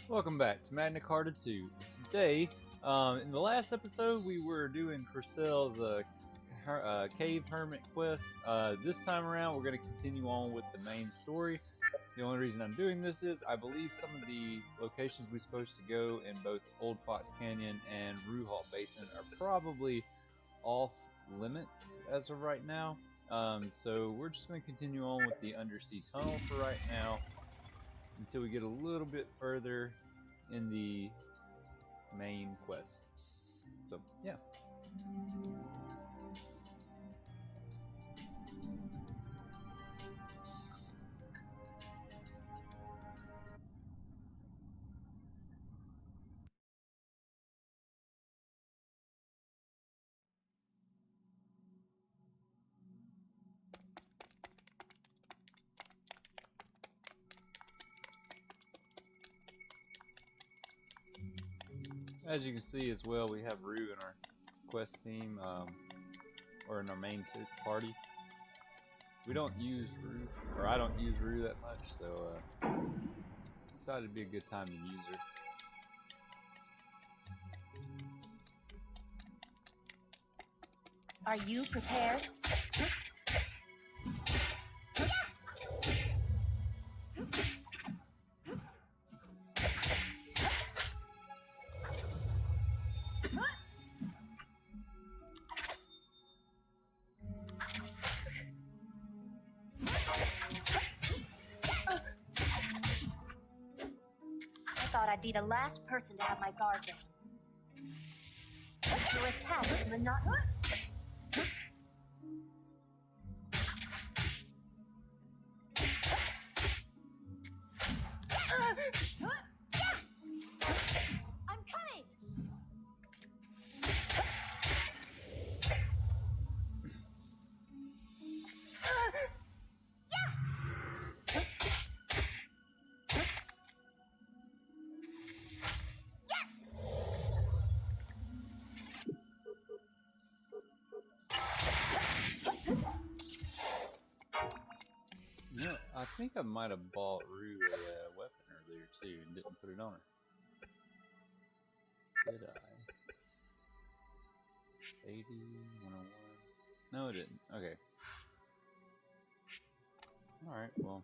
Welcome back to MagnaCarta 2. Today, in the last episode, we were doing Purcell's Cave Hermit quest. This time around, we're going to continue on with the main story. The only reason I'm doing this is I believe some of the locations we're supposed to go in both Old Fox Canyon and Ruhalt Basin are probably off limits as of right now. So we're just going to continue on with the undersea tunnel for right now, until we get a little bit further in the main quest. So, yeah. As you can see as well, we have Rue in our quest team, or in our main party. We don't use Rue, or I don't use Rue that much, so decided it'd be a good time to use her. Are you prepared? I thought I'd be the last person to have my guard down. Your attack is monotonous. I'm coming! You know, I think I might have bought Rue a weapon earlier too and didn't put it on her. Did I? 80, 101. No, it didn't. Okay. Alright, well.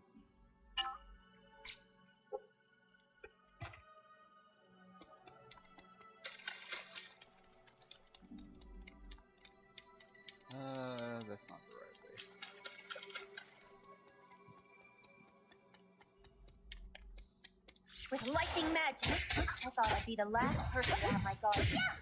That's not the right way. With lightning magic, I thought I'd be the last person to have my guard down.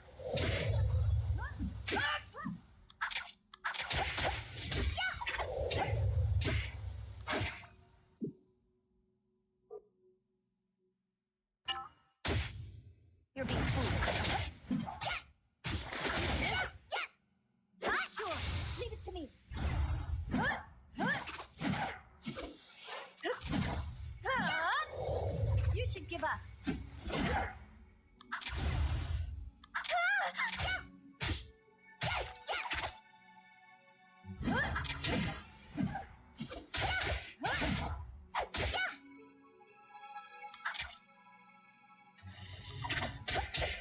You're being foolish. Sure, leave it to me. You should give up.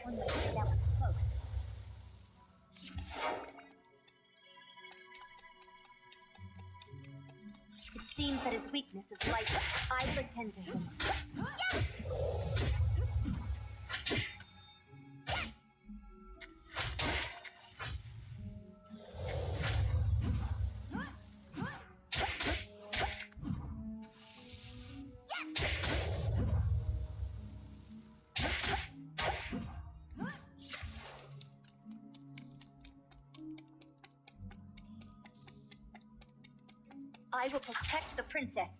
One might say that was close. It seems that his weakness is light. I pretend to him. I will protect the princess.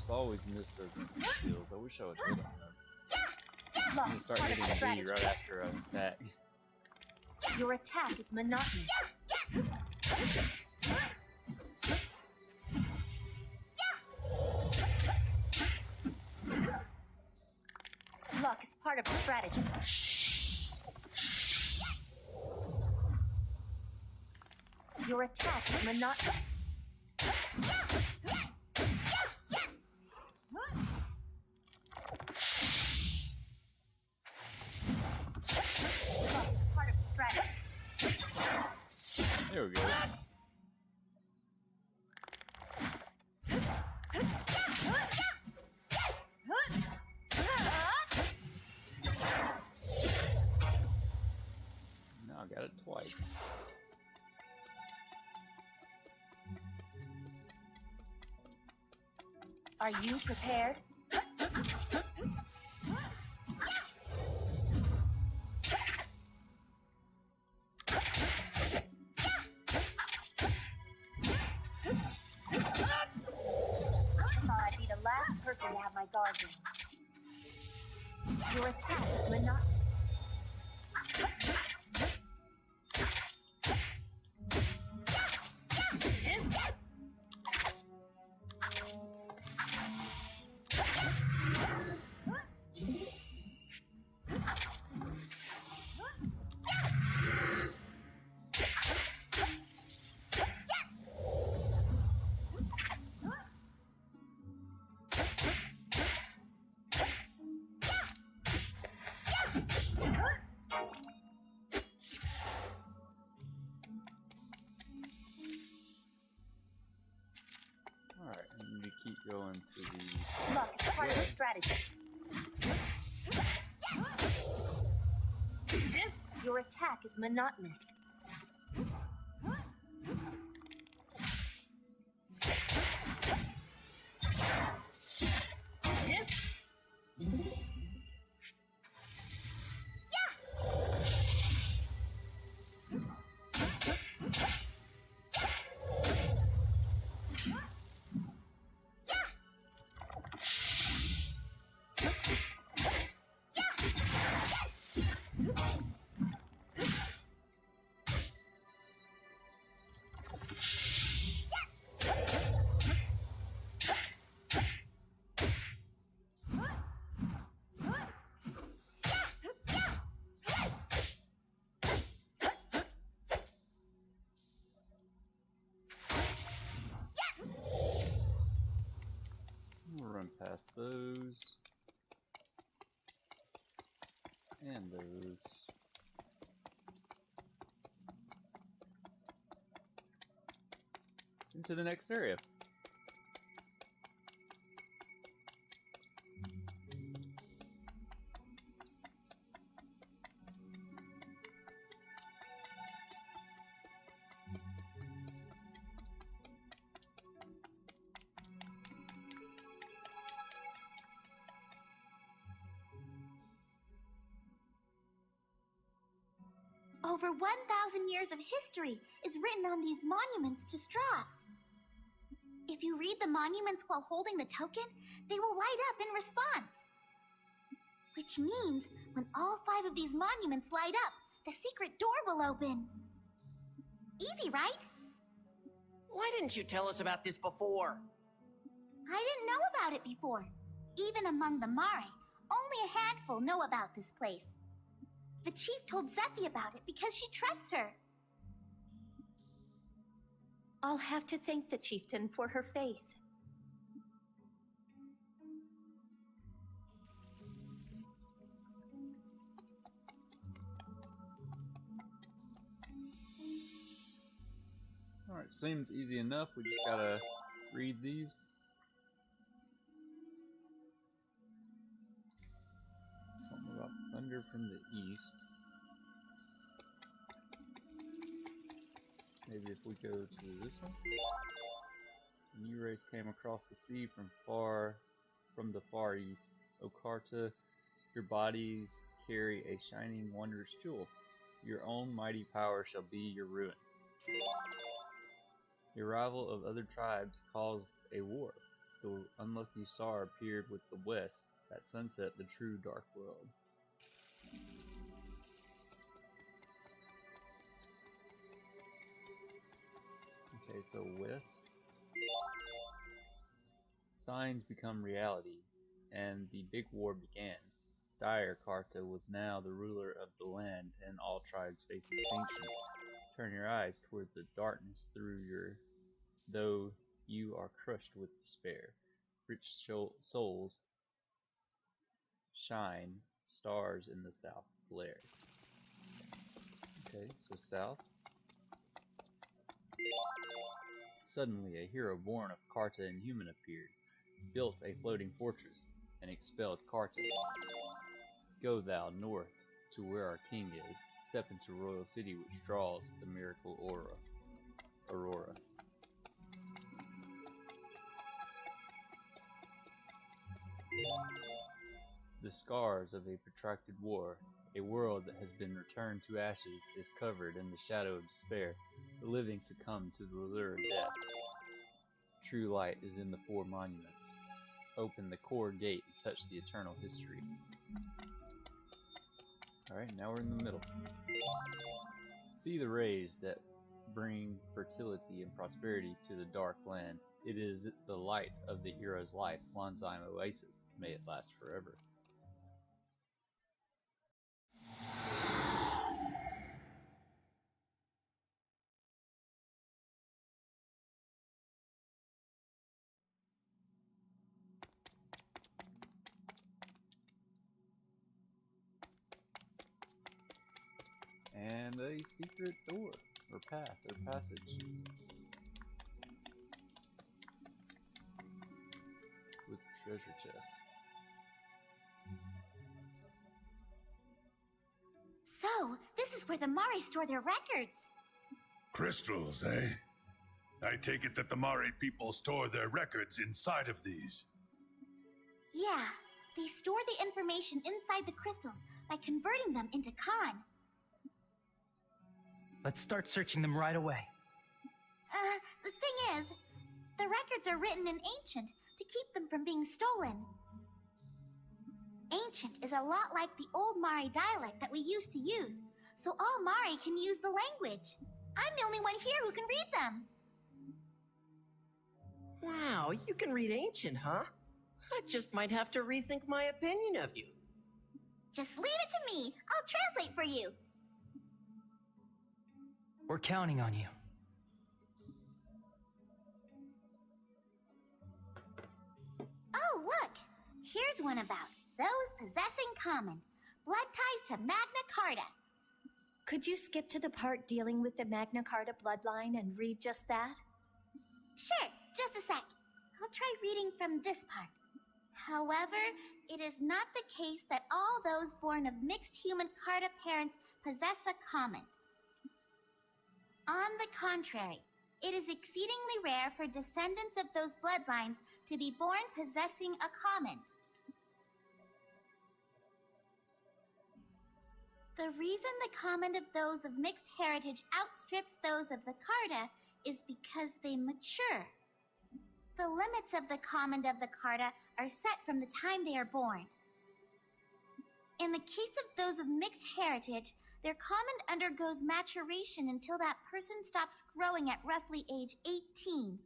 almost always miss those instant kills. I wish I would hit them though. I'm Lock gonna is start part of hitting the B strategy. right after an attack. Your attack is monotonous. Luck is part of the strategy. Your attack is monotonous. Luck is part of the strategy. There we go. Now I got it twice. Are you prepared? I thought I'd be the last person to have my guard down. Your attack is monotonous. Alright, I need to keep going to the... Luck is part of the strategy. Your attack is monotonous. We'll run past those. And those. Into the next area. Over 1,000 years of history is written on these monuments to Strauss. If you read the monuments while holding the token, they will light up in response. Which means when all 5 of these monuments light up, the secret door will open. Easy, right? Why didn't you tell us about this before? I didn't know about it before. Even among the Mare, only a handful know about this place. The chief told Zephy about it because she trusts her. I'll have to thank the chieftain for her faith. Alright, seems easy enough. We just gotta read these. Something about thunder from the east. Maybe if we go to this one. A new race came across the sea from the far east. O Carta, your bodies carry a shining, wondrous jewel. Your own mighty power shall be your ruin. The arrival of other tribes caused a war. the unlucky star appeared with the west. At sunset, the true dark world. Okay, so west. Signs become reality, and the big war began. JRPG was now the ruler of the land, and all tribes faced extinction. Turn your eyes toward the darkness though you are crushed with despair. Rich souls shine, stars in the south glare. Okay, so south. Suddenly, a hero born of Carta and human appeared, built a floating fortress, and expelled Carta. Go thou north to where our king is. Step into royal city which draws the miracle aurora. The scars of a protracted war, a world that has been returned to ashes, is covered in the shadow of despair. The living succumb to the lure of death. True light is in the four monuments. Open the core gate and touch the eternal history. Alright, now we're in the middle. See the rays that bring fertility and prosperity to the dark land. It is the light of the hero's life, Wanzime Oasis. May it last forever. And a secret door, or path, or passage. With treasure chests. So, this is where the Mari store their records. Crystals, eh? I take it that the Mari people store their records inside of these. Yeah, they store the information inside the crystals by converting them into Khan. Let's start searching them right away. The thing is, the records are written in Ancient to keep them from being stolen. Ancient is a lot like the old Mari dialect that we used to use, so all Mari can use the language. I'm the only one here who can read them. Wow, you can read Ancient, huh? I just might have to rethink my opinion of you. Just leave it to me. I'll translate for you. We're counting on you. Oh, look! Here's one about those possessing common. Blood ties to MagnaCarta. Could you skip to the part dealing with the MagnaCarta bloodline and read just that? Sure, just a sec. I'll try reading from this part. However, it is not the case that all those born of mixed human Carta parents possess a common. On the contrary, it is exceedingly rare for descendants of those bloodlines to be born possessing a common. The reason the common of those of mixed heritage outstrips those of the Carta is because they mature. The limits of the common of the Carta are set from the time they are born. In the case of those of mixed heritage, their common undergoes maturation until that person stops growing at roughly age 18.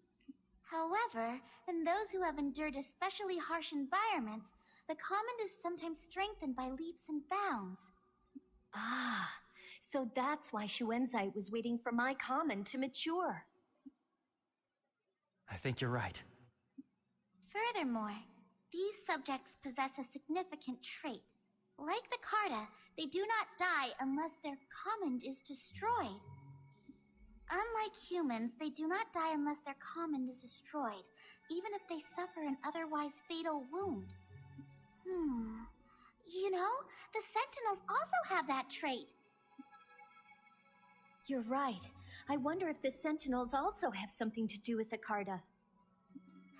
However, in those who have endured especially harsh environments, the common is sometimes strengthened by leaps and bounds. Ah, so that's why Shuenzite was waiting for my common to mature. I think you're right. Furthermore, these subjects possess a significant trait. Like the Carta, they do not die unless their common is destroyed. Unlike humans, they do not die unless their common is destroyed, even if they suffer an otherwise fatal wound. You know, the Sentinels also have that trait. You're right. I wonder if the Sentinels also have something to do with the Carta.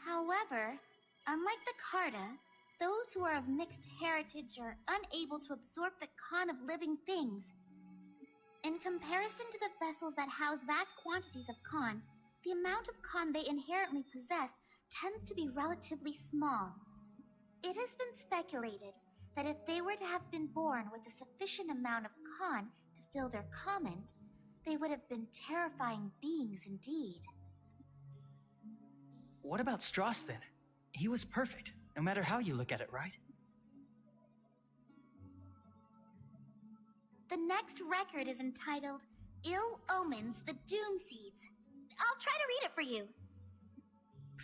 However, unlike the Carta, those who are of mixed heritage are unable to absorb the Khan of living things. In comparison to the vessels that house vast quantities of Khan, the amount of Khan they inherently possess tends to be relatively small. It has been speculated that if they were to have been born with a sufficient amount of Khan to fill their comment, they would have been terrifying beings indeed. What about Strauss then? He was perfect, no matter how you look at it, right? The next record is entitled Ill Omens, the Doom Seeds. I'll try to read it for you.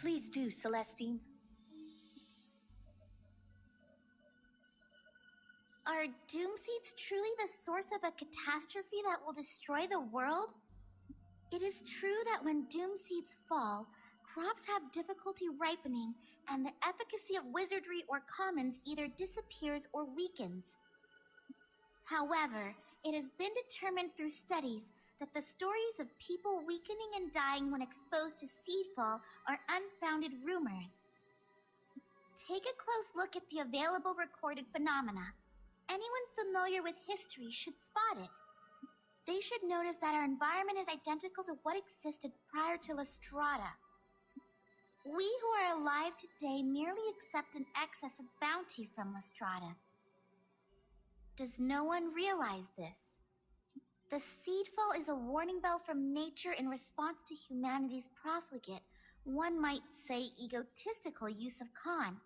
Please do, Celestine. Are Doom Seeds truly the source of a catastrophe that will destroy the world? It is true that when Doom Seeds fall, crops have difficulty ripening, and the efficacy of wizardry or commons either disappears or weakens. However, it has been determined through studies that the stories of people weakening and dying when exposed to seedfall are unfounded rumors. Take a close look at the available recorded phenomena. Anyone familiar with history should spot it. They should notice that our environment is identical to what existed prior to Lestrada. We who are alive today merely accept an excess of bounty from Lestrada. Does no one realize this? The seedfall is a warning bell from nature in response to humanity's profligate, one might say egotistical use of Khan.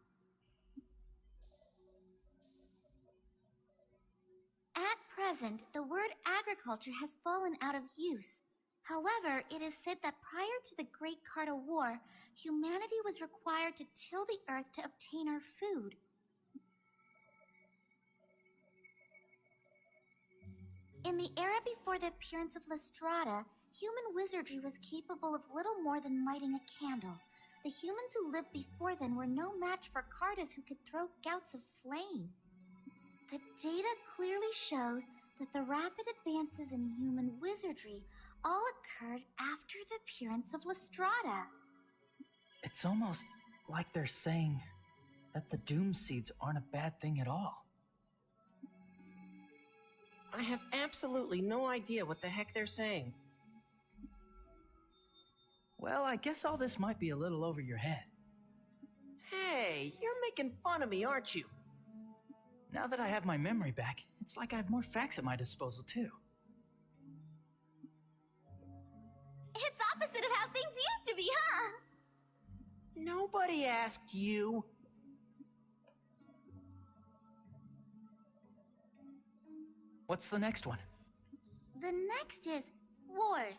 At present, the word agriculture has fallen out of use. However, it is said that prior to the Great Carta War, humanity was required to till the earth to obtain our food. In the era before the appearance of Lestrada, human wizardry was capable of little more than lighting a candle. The humans who lived before then were no match for Cartas who could throw gouts of flame. The data clearly shows that the rapid advances in human wizardry all occurred after the appearance of Lestrada. It's almost like they're saying that the Doom Seeds aren't a bad thing at all. I have absolutely no idea what the heck they're saying. Well, I guess all this might be a little over your head. Hey, you're making fun of me, aren't you? Now that I have my memory back, it's like I have more facts at my disposal, too. It's opposite of how things used to be, huh? Nobody asked you. What's the next one? The next is Wars,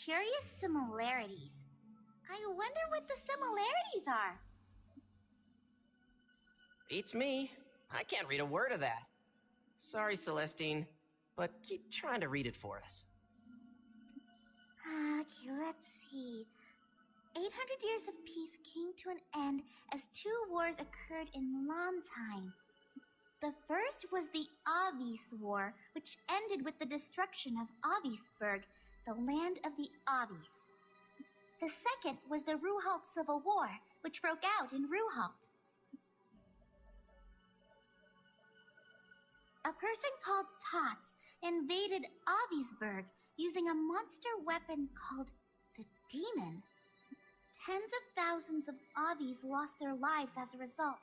Curious Similarities. I wonder what the similarities are. Beats me. I can't read a word of that. Sorry, Celestine, but keep trying to read it for us. Okay, let's see. 800 years of peace came to an end as two wars occurred in Landheim. The first was the Avis War, which ended with the destruction of Avisburg, the land of the Avis. The second was the Ruhalt Civil War, which broke out in Ruhalt. A person called Tots invaded Avisburg using a monster weapon called the Demon. Tens of thousands of Avis lost their lives as a result.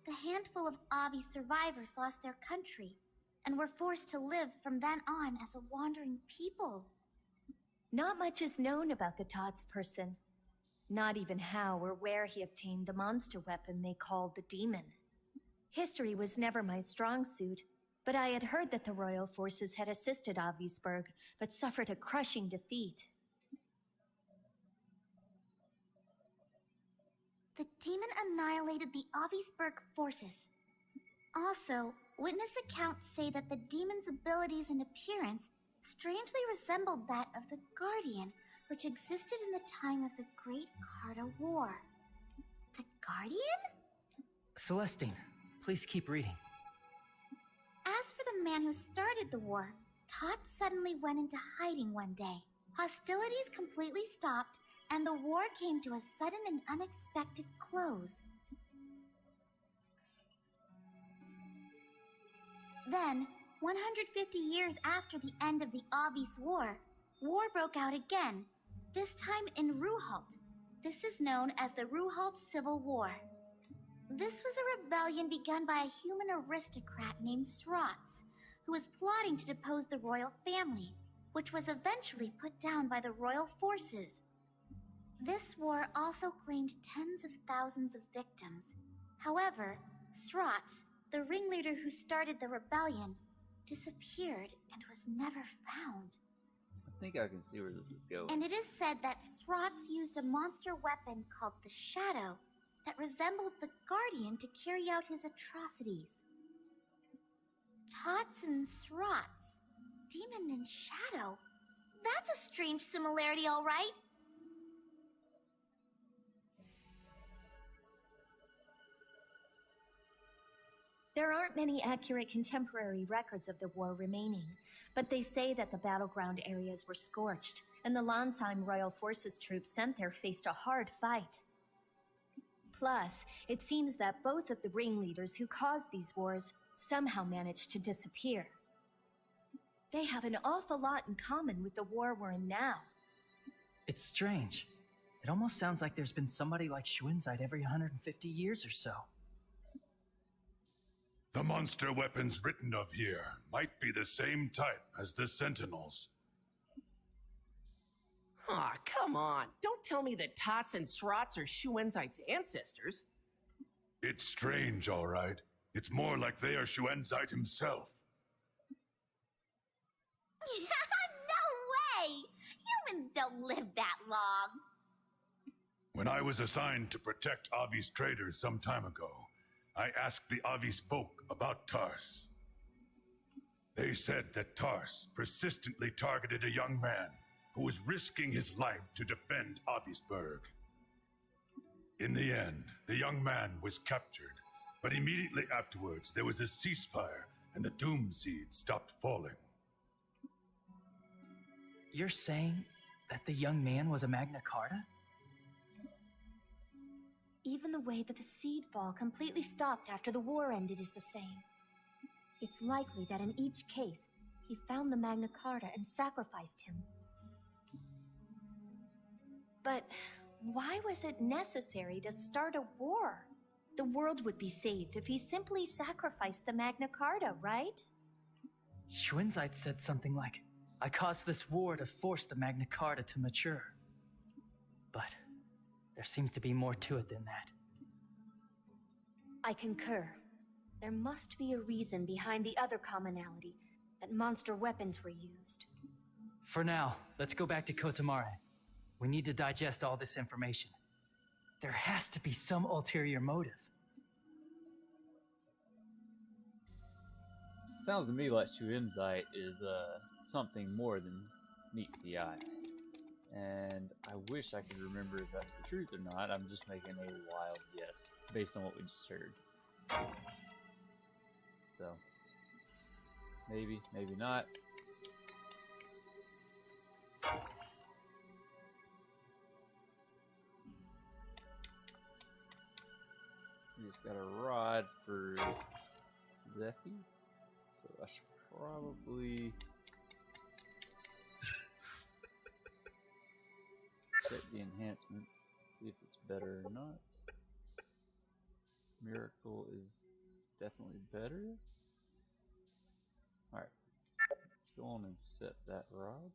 The handful of Avis survivors lost their country and were forced to live from then on as a wandering people. Not much is known about the Tots person. Not even how or where he obtained the monster weapon they called the Demon. History was never my strong suit, but I had heard that the royal forces had assisted Avisburg, but suffered a crushing defeat. The demon annihilated the Avisburg forces. Also, witness accounts say that the demon's abilities and appearance strangely resembled that of the Guardian, which existed in the time of the Great Carta War. The Guardian? Celestine, please keep reading. As for the man who started the war, Tot suddenly went into hiding one day. Hostilities completely stopped, and the war came to a sudden and unexpected close. Then, 150 years after the end of the Avis War, war broke out again, this time in Ruhalt. This is known as the Ruhalt Civil War. This was a rebellion begun by a human aristocrat named Srotz, who was plotting to depose the royal family, which was eventually put down by the royal forces. This war also claimed tens of thousands of victims. However, Srotz, the ringleader who started the rebellion, disappeared and was never found. I think I can see where this is going. And it is said that Srotz used a monster weapon called the Shadow that resembled the Guardian to carry out his atrocities. Tots and Srotz, Demon and Shadow. That's a strange similarity, all right. There aren't many accurate contemporary records of the war remaining, but they say that the battleground areas were scorched, and the Landsheim Royal Forces troops sent there faced a hard fight. Plus, it seems that both of the ringleaders who caused these wars somehow managed to disappear. They have an awful lot in common with the war we're in now. It's strange. It almost sounds like there's been somebody like Schwinzite every 150 years or so. The monster weapons written of here might be the same type as the Sentinels. Aw, come on. Don't tell me that Tots and Srotz are Schwenzite's ancestors. It's strange, all right. It's more like they are Schwenzite himself. No way! Humans don't live that long. When I was assigned to protect Avi's traders some time ago, I asked the Avi's folk about Tars. They said that Tars persistently targeted a young man who was risking his life to defend Avisburg. In the end, the young man was captured, but immediately afterwards there was a ceasefire and the Doom Seed stopped falling. You're saying that the young man was a MagnaCarta? Even the way that the seed fall completely stopped after the war ended is the same. It's likely that in each case, he found the MagnaCarta and sacrificed him. But why was it necessary to start a war? The world would be saved if he simply sacrificed the MagnaCarta, right? Schwinzite said something like, I caused this war to force the MagnaCarta to mature. But there seems to be more to it than that. I concur. There must be a reason behind the other commonality, that monster weapons were used. For now, let's go back to Kotamare. We need to digest all this information. There has to be some ulterior motive. Sounds to me like Shuinzite is something more than meets the eye. And I wish I could remember if that's the truth or not. I'm just making a wild guess based on what we just heard. So, maybe, maybe not. We just got a rod for Zephy, so I should probably check the enhancements, see if it's better or not. Miracle is definitely better. Alright, let's go on and set that rod.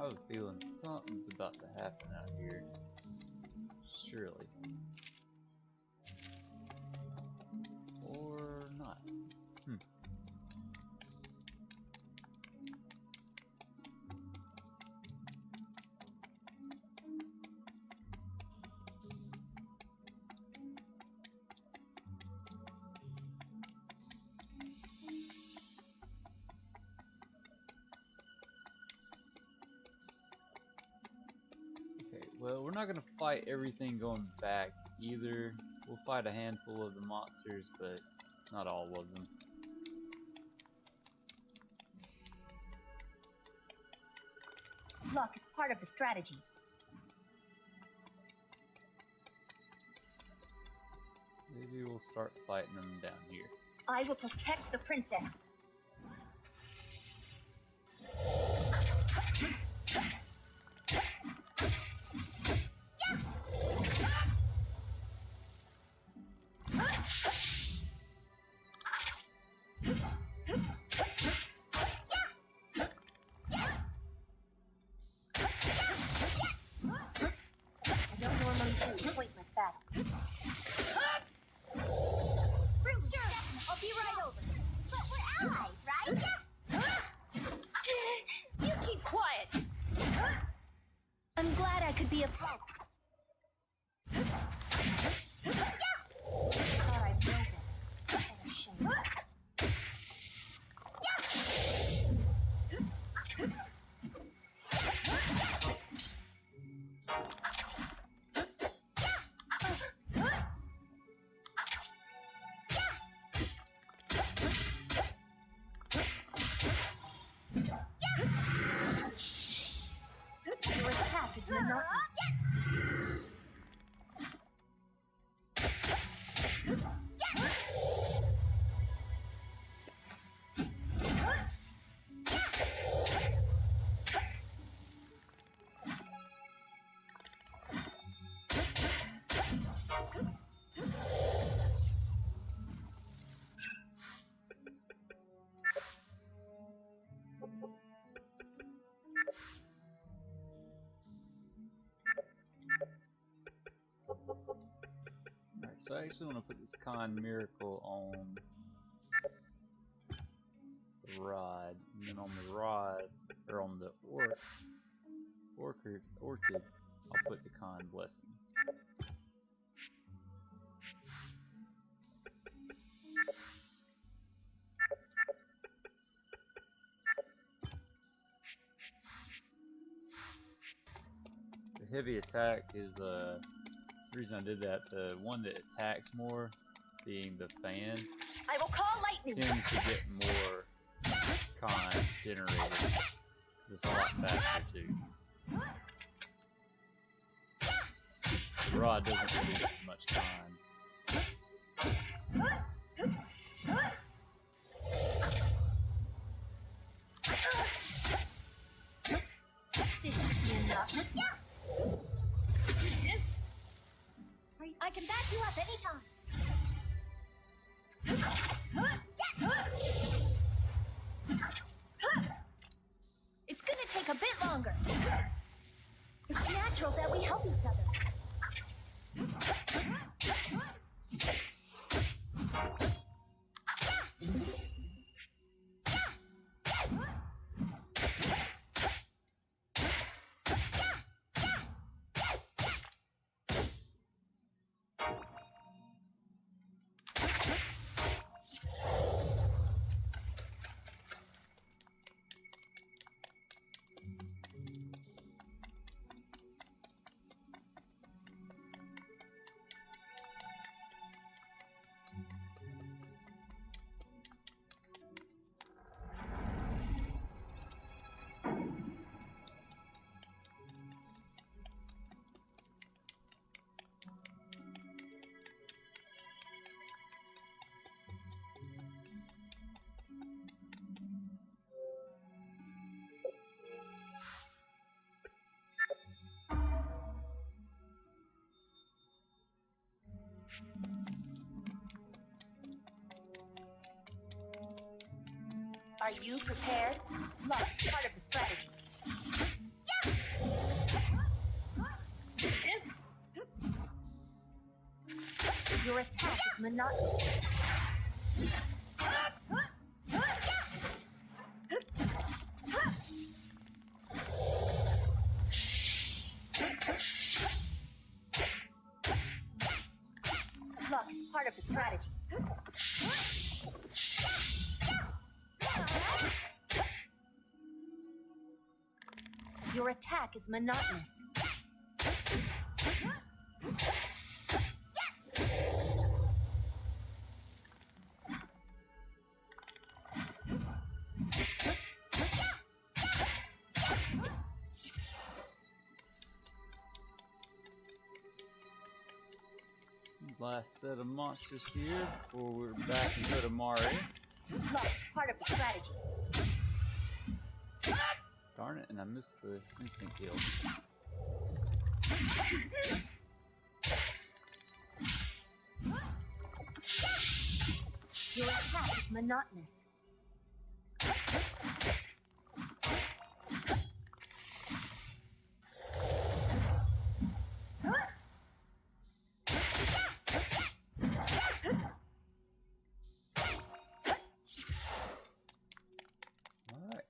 have a feeling something's about to happen out here. Surely. Or not. Well, we're not going to fight everything going back either. We'll fight a handful of the monsters, but not all of them. Luck is part of the strategy. Maybe we'll start fighting them down here. I will protect the princess. I don't normally do pointless battle. Sure, I'll be right over. But we're allies, right? You keep quiet! I'm glad I could be of help. Thought I'd know better. What a shame. Your attack is monotonous. Alright, so I actually want to put this Con Miracle on the rod, and then on the rod, or on the orchid, I'll put the Con Blessing. The heavy attack is the reason I did that. The one that attacks more, being the fan, I will call lightning. tends to get more con generated. It's a lot faster too. The rod doesn't produce as much con. This should be enough. I can back you up anytime. It's gonna take a bit longer. It's natural that we help each other. Are you prepared? Luck's part of the strategy. Your attack is monotonous. Luck is part of the strategy. Your attack is monotonous. Last set of monsters here before we're back and go to Mari. Luck is part of the strategy. Darn it, and I missed the instant kill. Your attack is monotonous. Alright.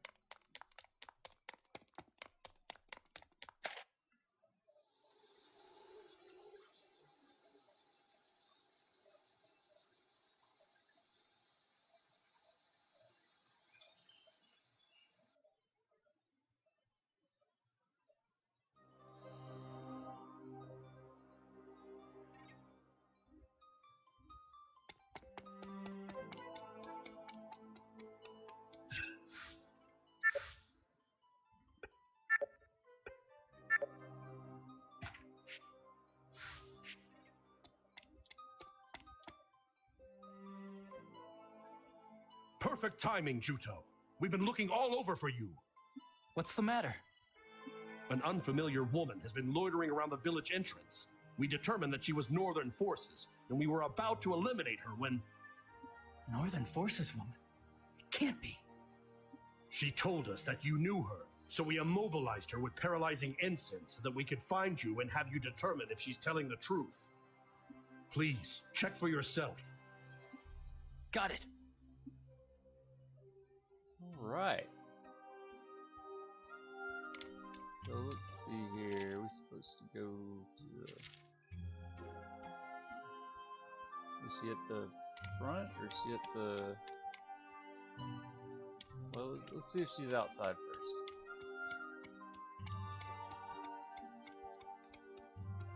Perfect timing, Juto. We've been looking all over for you. What's the matter? An unfamiliar woman has been loitering around the village entrance. We determined that she was Northern Forces, and we were about to eliminate her when... Northern Forces woman? It can't be. She told us that you knew her, so we immobilized her with paralyzing incense so that we could find you and have you determine if she's telling the truth. Please, check for yourself. Got it. Alright. So let's see here. We're supposed to go to the... Is she at the front or is she at the... Well, let's see if she's outside first.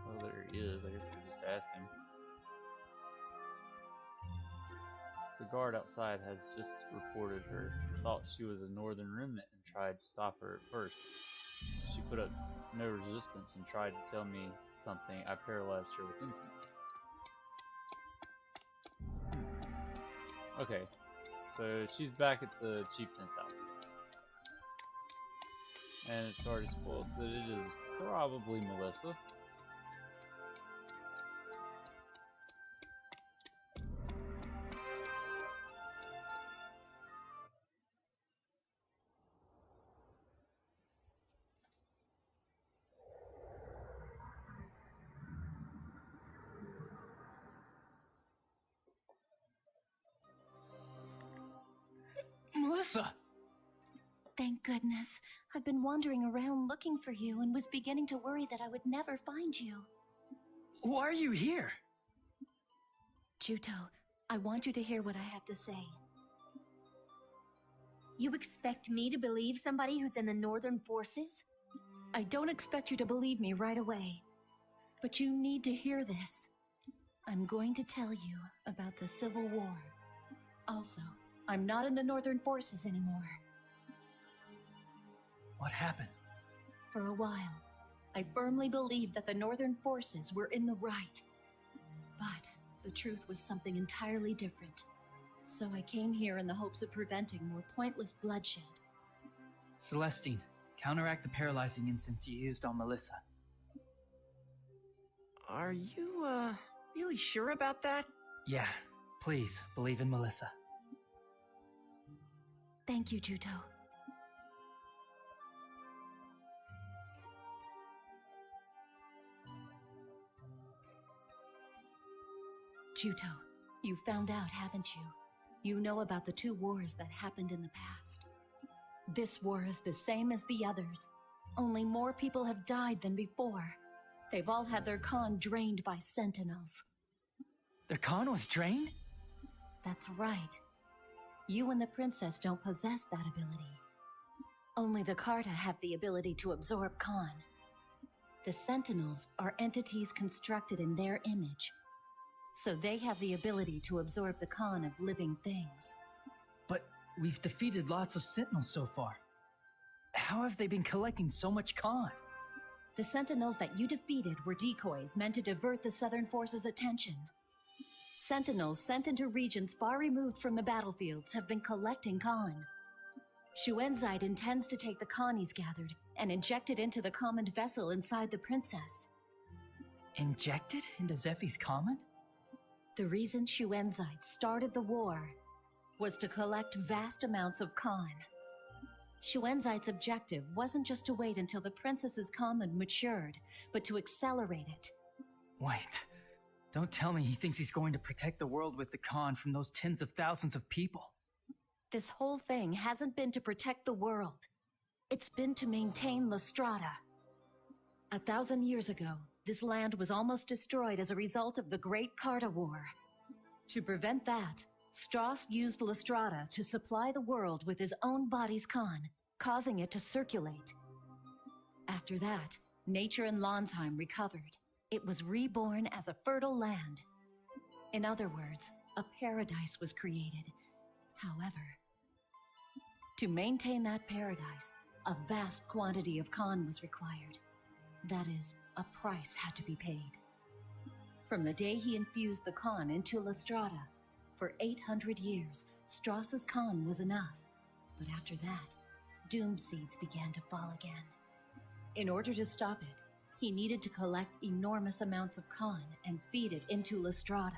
Oh, there he is. I guess we'll just ask him. The guard outside has just reported her. Thought she was a northern remnant and tried to stop her at first. She put up no resistance and tried to tell me something. I paralyzed her with incense. Okay, so she's back at the chieftain's house. And it's already spoiled that it is probably Melissa. Melissa! Thank goodness. I've been wandering around looking for you and was beginning to worry that I would never find you. Why are you here? Juto, I want you to hear what I have to say. You expect me to believe somebody who's in the Northern Forces? I don't expect you to believe me right away, but you need to hear this. I'm going to tell you about the Civil War. Also, I'm not in the Northern Forces anymore. What happened? For a while, I firmly believed that the Northern Forces were in the right. But the truth was something entirely different. So I came here in the hopes of preventing more pointless bloodshed. Celestine, counteract the paralyzing incense you used on Melissa. Are you, really sure about that? Yeah, please, believe in Melissa. Thank you, Juto. Juto, you found out, haven't you? You know about the 2 wars that happened in the past. This war is the same as the others. Only more people have died than before. They've all had their Khan drained by sentinels. Their Khan was drained? That's right. You and the princess don't possess that ability. Only the Carta have the ability to absorb Khan. The sentinels are entities constructed in their image, so they have the ability to absorb the Khan of living things. But we've defeated lots of sentinels so far. How have they been collecting so much Khan? The sentinels that you defeated were decoys meant to divert the Southern Force's attention. Sentinels sent into regions far removed from the battlefields have been collecting Khan. Xuanzide intends to take the Khan he's gathered and inject it into the common vessel inside the princess. Injected into Zephy's common? The reason Xuanzide started the war was to collect vast amounts of Khan. Xuanzide's objective wasn't just to wait until the princess's common matured, but to accelerate it. Wait, don't tell me he thinks he's going to protect the world with the Khan from those tens of thousands of people. This whole thing hasn't been to protect the world. It's been to maintain Lestrada. 1,000 years ago, this land was almost destroyed as a result of the Great Carta War. To prevent that, Strauss used Lestrada to supply the world with his own body's Khan, causing it to circulate. After that, nature in Lonsheim recovered. It was reborn as a fertile land. In other words, a paradise was created. However, to maintain that paradise, a vast quantity of Khan was required. That is, a price had to be paid. From the day he infused the Khan into Lestrada, for 800 years, Strauss's Khan was enough. But after that, doom seeds began to fall again. In order to stop it, he needed to collect enormous amounts of Khan and feed it into Lestrada.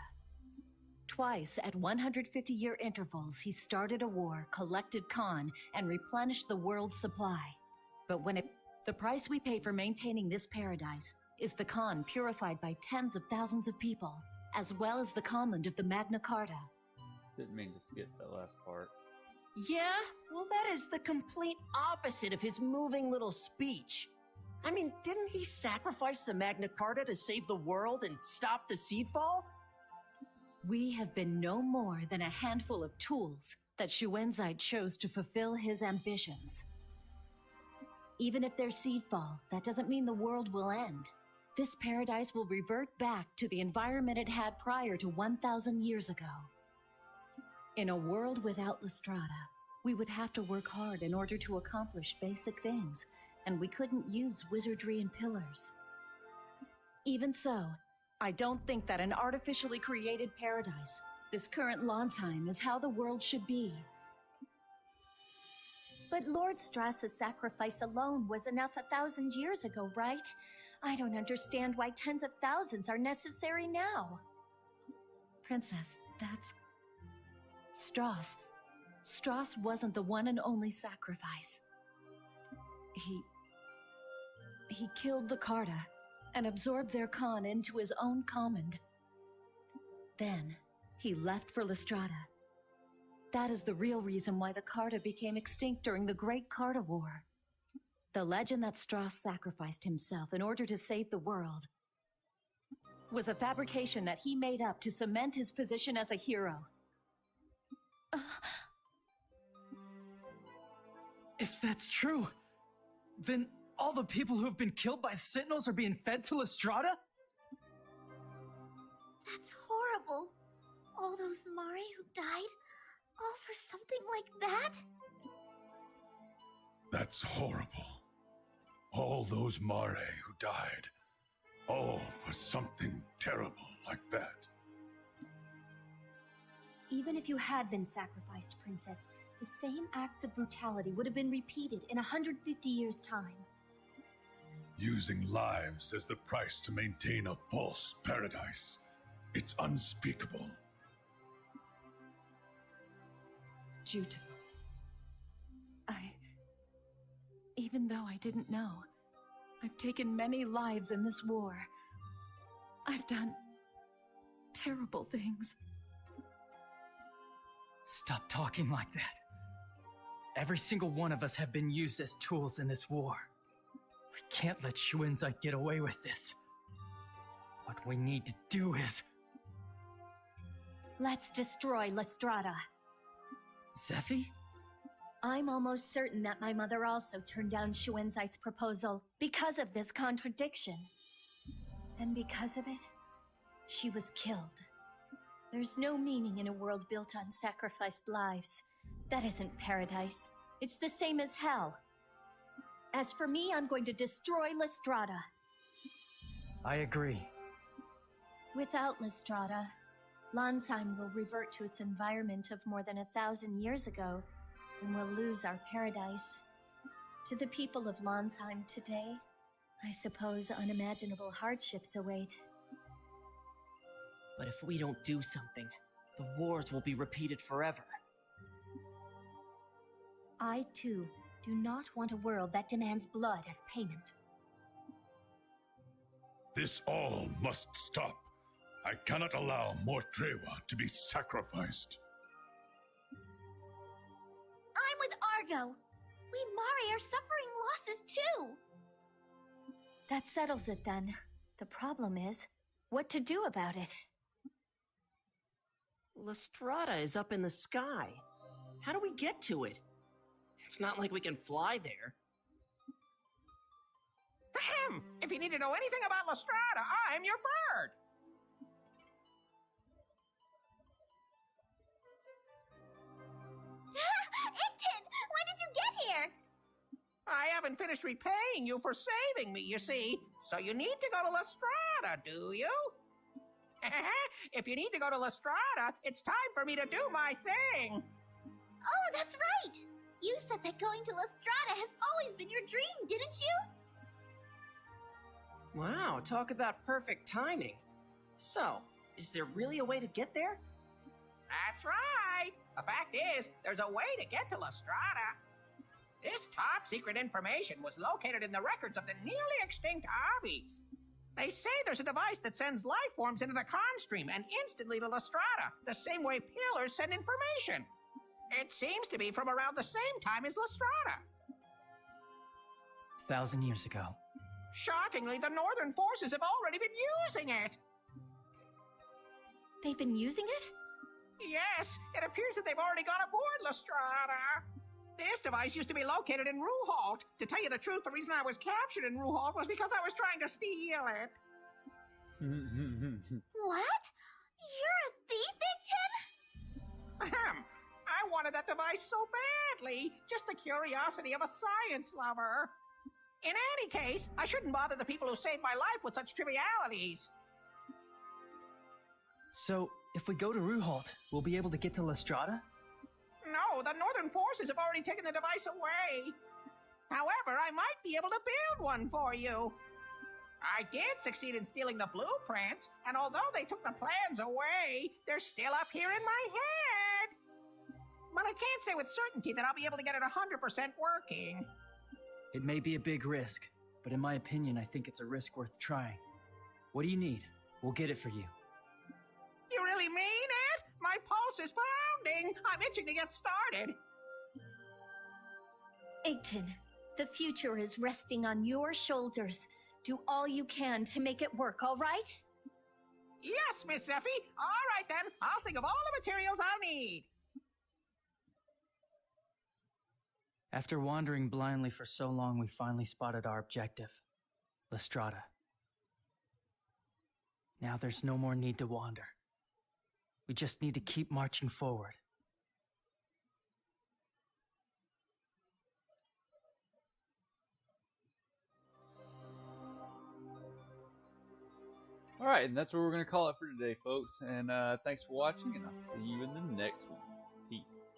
Twice at 150-year intervals, he started a war, collected Khan, and replenished the world's supply. But the price we pay for maintaining this paradise is the Khan purified by tens of thousands of people, as well as the command of the MagnaCarta. Didn't mean to skip that last part. Yeah? Well, that is the complete opposite of his moving little speech. I mean, didn't he sacrifice the MagnaCarta to save the world and stop the seedfall? We have been no more than a handful of tools that Xuanzide chose to fulfill his ambitions. Even if there's seedfall, that doesn't mean the world will end. This paradise will revert back to the environment it had prior to 1,000 years ago. In a world without Lestrada, we would have to work hard in order to accomplish basic things, and we couldn't use wizardry and pillars. Even so, I don't think that an artificially created paradise, this current Lonsheim, is how the world should be. But Lord Strauss's sacrifice alone was enough 1,000 years ago, right? I don't understand why tens of thousands are necessary now. Princess, that's... Strauss. Strauss wasn't the one and only sacrifice. He killed the Carta and absorbed their Khan into his own command. Then, he left for Lestrada. That is the real reason why the Carta became extinct during the Great Carta War. The legend that Strauss sacrificed himself in order to save the world was a fabrication that he made up to cement his position as a hero. If that's true, then all the people who have been killed by sentinels are being fed to Lestrada? That's horrible. All those Mari who died, all for something like that? That's horrible. All those Mare who died, all for something terrible like that. Even if you had been sacrificed, Princess, the same acts of brutality would have been repeated in 150 years' time. Using lives as the price to maintain a false paradise. It's unspeakable. Juto. Even though I didn't know, I've taken many lives in this war. I've done terrible things. Stop talking like that. Every single one of us have been used as tools in this war. We can't let Schwinzite get away with this. What we need to do is... Let's destroy Lestrada. Zephy? I'm almost certain that my mother also turned down Schwinzite's proposal because of this contradiction. And because of it, she was killed. There's no meaning in a world built on sacrificed lives. That isn't paradise. It's the same as hell. As for me, I'm going to destroy Lestrada. I agree. Without Lestrada, Lansheim will revert to its environment of more than 1,000 years ago, and we'll lose our paradise. To the people of Lansheim today, I suppose unimaginable hardships await. But if we don't do something, the wars will be repeated forever. I, too, do not want a world that demands blood as payment. This all must stop. I cannot allow more Trewa to be sacrificed. I'm with Argo. We Mari are suffering losses too. That settles it then. The problem is, what to do about it? Lestrada is up in the sky. How do we get to it? It's not like we can fly there. Ahem! If you need to know anything about Lestrada, I'm your bird! Icton, when did you get here? I haven't finished repaying you for saving me, you see. So you need to go to Lestrada, do you? If you need to go to Lestrada, it's time for me to do my thing. Oh, that's right! You said that going to Lestrada has always been your dream, didn't you? Wow, talk about perfect timing. So, is there really a way to get there? That's right. The fact is, there's a way to get to Lestrada. This top secret information was located in the records of the nearly extinct Avis. They say there's a device that sends life forms into the con stream and instantly to Lestrada, the same way pillars send information. It seems to be from around the same time as Lestrada. 1,000 years ago. Shockingly, the Northern forces have already been using it. They've been using it? Yes, it appears that they've already gone aboard Lestrada. This device used to be located in Ruhalt. To tell you the truth, the reason I was captured in Ruhalt was because I was trying to steal it. What? You're a thief, Icton? Ahem. I wanted that device so badly. Just the curiosity of a science lover. In any case, I shouldn't bother the people who saved my life with such trivialities. So, if we go to Ruhalt, we'll be able to get to Lestrada? No, the Northern forces have already taken the device away. However, I might be able to build one for you. I did succeed in stealing the blueprints, and although they took the plans away, they're still up here in my head. But I can't say with certainty that I'll be able to get it 100% working. It may be a big risk, but in my opinion, I think it's a risk worth trying. What do you need? We'll get it for you. You really mean it? My pulse is pounding. I'm itching to get started. Icton, the future is resting on your shoulders. Do all you can to make it work, all right? Yes, Miss Zephy. All right, then. I'll think of all the materials I'll need. After wandering blindly for so long, we finally spotted our objective, Lestrada. Now there's no more need to wander. We just need to keep marching forward. Alright, and that's what we're going to call it for today, folks. And thanks for watching, and I'll see you in the next one. Peace.